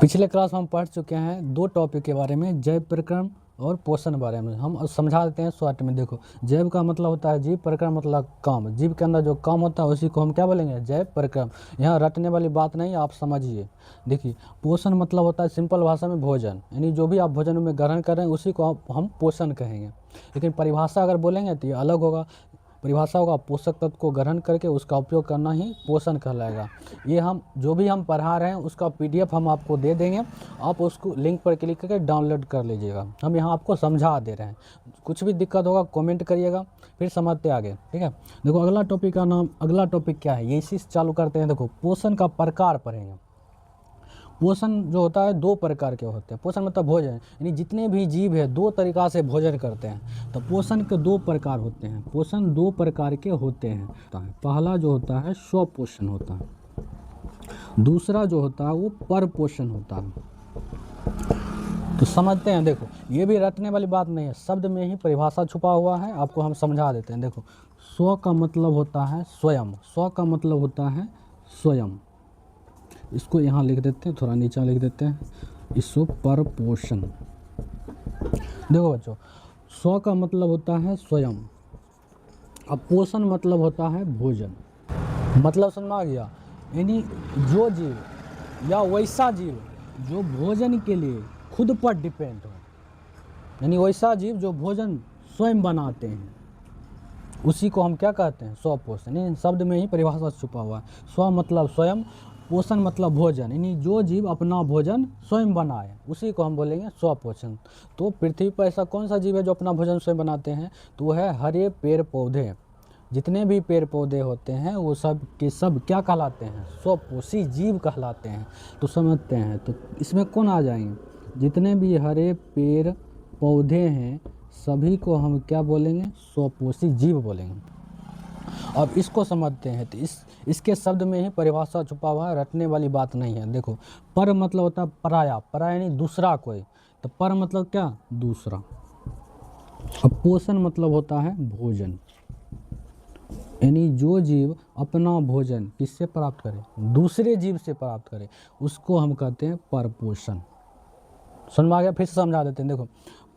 पिछले क्लास में हम पढ़ चुके हैं दो टॉपिक के बारे में, जैव प्रक्रम और पोषण बारे में। हम समझा देते हैं शॉर्ट में। देखो, जैव का मतलब होता है जीव, प्रक्रम मतलब काम। जीव के अंदर जो काम होता है उसी को हम क्या बोलेंगे? जैव प्रक्रम। यहाँ रटने वाली बात नहीं, आप समझिए। देखिए, पोषण मतलब होता है सिंपल भाषा में भोजन, यानी जो भी आप भोजन में ग्रहण कर रहे हैं उसी को हम पोषण कहेंगे। लेकिन परिभाषा अगर बोलेंगे तो ये अलग होगा। परिभाषा होगा पोषक तत्व को ग्रहण करके उसका उपयोग करना ही पोषण कहलाएगा। ये हम जो भी हम पढ़ा रहे हैं उसका PDF हम आपको दे देंगे, आप उसको लिंक पर क्लिक करके डाउनलोड कर लीजिएगा। हम यहाँ आपको समझा दे रहे हैं। कुछ भी दिक्कत होगा कमेंट करिएगा, फिर समझते आगे, ठीक है। देखो, अगला टॉपिक क्या है, ये इसी से चालू करते हैं। देखो, पोषण का प्रकार पढ़ेंगे। पोषण जो होता है दो प्रकार के होते हैं। पोषण मतलब भोजन, यानी जितने भी जीव है दो तरीक़ा से भोजन करते हैं। तो पोषण के दो प्रकार होते हैं। पोषण दो प्रकार के होते हैं। पहला जो होता है स्वपोषण होता है, दूसरा जो होता है वो परपोषण होता है। तो समझते हैं। देखो, ये भी रटने वाली बात नहीं है, शब्द में ही परिभाषा छुपा हुआ है, आपको हम समझा देते हैं। देखो, स्व का मतलब होता है स्वयं, स्व का मतलब होता है स्वयं। इसको यहाँ लिख देते हैं, थोड़ा नीचा लिख देते हैं, इसको परपोषण। देखो बच्चों, स्व का मतलब होता है स्वयं, अब पोषण मतलब होता है भोजन। मतलब समझ में आ गया? यानी जो जीव या वैसा जीव जो भोजन के लिए खुद पर डिपेंड हो, यानी वैसा जीव जो भोजन स्वयं बनाते हैं, उसी को हम क्या कहते हैं? स्वपोषण। यानी शब्द में ही परिभाषा छुपा हुआ है। स्व मतलब स्वयं, पोषण मतलब भोजन, यानी जो जीव अपना भोजन स्वयं बनाए उसी को हम बोलेंगे स्वपोषण। तो पृथ्वी पर ऐसा कौन सा जीव है जो अपना भोजन स्वयं बनाते हैं? तो वो है हरे पेड़ पौधे। जितने भी पेड़ पौधे होते हैं वो सब के सब क्या कहलाते हैं? स्वपोषी जीव कहलाते हैं। तो समझते हैं, तो इसमें कौन आ जाएंगे? जितने भी हरे पेड़ पौधे हैं सभी को हम क्या बोलेंगे? स्वपोषी जीव बोलेंगे। अब इसको समझते हैं। तो इसके शब्द में ही परिभाषा छुपा हुआ है, रटने वाली बात नहीं है। देखो, पर मतलब होता है पराया, पराया यानी दूसरा कोई। तो पर मतलब क्या? दूसरा। अब पोषण मतलब होता है भोजन, यानी जो जीव अपना भोजन किससे प्राप्त करे? दूसरे जीव से प्राप्त करे, उसको हम कहते हैं परपोषण। समझ में आ गया? फिर से समझा देते हैं। देखो,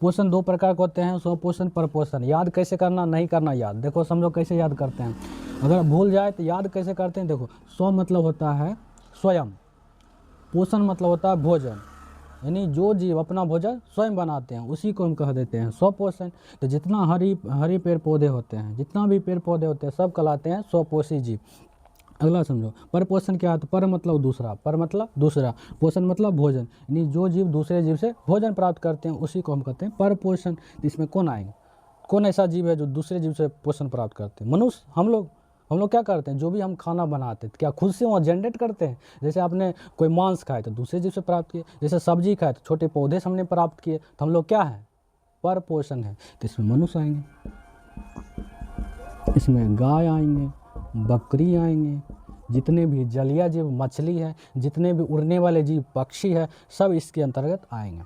पोषण दो प्रकार के होते हैं, स्वपोषण परपोषण। याद कैसे करना, नहीं करना याद। देखो, समझो कैसे याद करते हैं, अगर भूल जाए तो याद कैसे करते हैं। देखो, स्व मतलब होता है स्वयं, पोषण मतलब होता है भोजन, यानी जो जीव अपना भोजन स्वयं बनाते हैं उसी को हम कह देते हैं स्वपोषण। तो जितना हरी पेड़ पौधे होते हैं, जितना भी पेड़ पौधे होते हैं सब कहलाते हैं स्वपोषी जीव। अगला समझो, परपोषण क्या है? तो पर मतलब दूसरा, पर मतलब दूसरा, पोषण मतलब भोजन, यानी जो जीव दूसरे जीव से भोजन प्राप्त करते हैं उसी को हम कहते हैं परपोषण। तो इसमें कौन आएंगे? कौन ऐसा जीव है जो दूसरे जीव से पोषण प्राप्त करते हैं? मनुष्य। हम लोग क्या करते हैं? जो भी हम खाना बनाते हैं क्या खुद से वहाँ जनरेट करते हैं? जैसे आपने कोई मांस खाए तो दूसरे जीव से प्राप्त किए, जैसे सब्जी खाए तो छोटे पौधे से हमने प्राप्त किए। तो हम लोग क्या है? परपोषण है। तो इसमें मनुष्य आएंगे, इसमें गाय आएंगे, बकरी आएंगे, जितने भी जलीय जीव मछली है, जितने भी उड़ने वाले जीव पक्षी है, सब इसके अंतर्गत आएंगे।